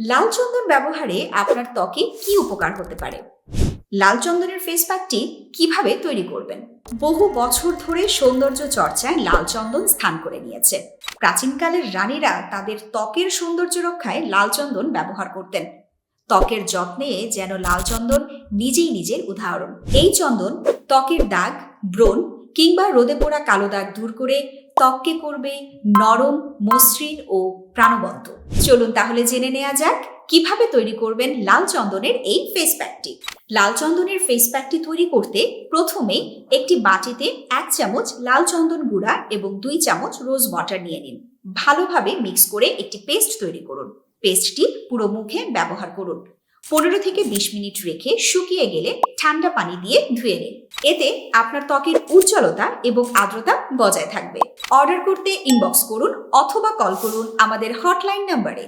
লাল চন্দন ব্যবহারে আপনার ত্বকে কি উপকার হতে পারে? লাল চন্দনের ফেস প্যাকটি কিভাবে তৈরি করবেন? বহু বছর ধরে সৌন্দর্য চর্চায় লাল চন্দন স্থান করে নিয়েছে। প্রাচীনকালের রানীরা তাদের ত্বকের সৌন্দর্য রক্ষায় লাল চন্দন ব্যবহার করতেন। ত্বকের যত্নে যেন লাল চন্দন নিজেই নিজের উদাহরণ। এই চন্দন ত্বকের দাগ, ব্রণ কিংবা রোদে পোড়া কালো দাগ দূর করে ত্বককে করবে নরম, মসৃণ ও প্রাণবন্ত। চলুন তাহলে জেনে নেওয়া যাক কিভাবে তৈরি করবেন লাল চন্দনের এই ফেস প্যাকটি। লাল চন্দনের ফেস প্যাকটি তৈরি করতে প্রথমে একটি বাটিতে 1 চামচ লাল চন্দন গুঁড়া এবং 2 চামচ রোজ ওয়াটার নিয়ে নিন। ভালোভাবে মিক্স করে একটি পেস্ট তৈরি করুন। পেস্টটি পুরো মুখে ব্যবহার করুন। 15 থেকে 20 মিনিট রেখে শুকিয়ে গেলে ঠান্ডা পানি দিয়ে ধুয়ে নিন। এতে আপনার ত্বকের উজ্জ্বলতা এবং আর্দ্রতা বজায় থাকবে। অর্ডার করতে ইনবক্স করুন অথবা কল করুন আমাদের হটলাইন নম্বরে।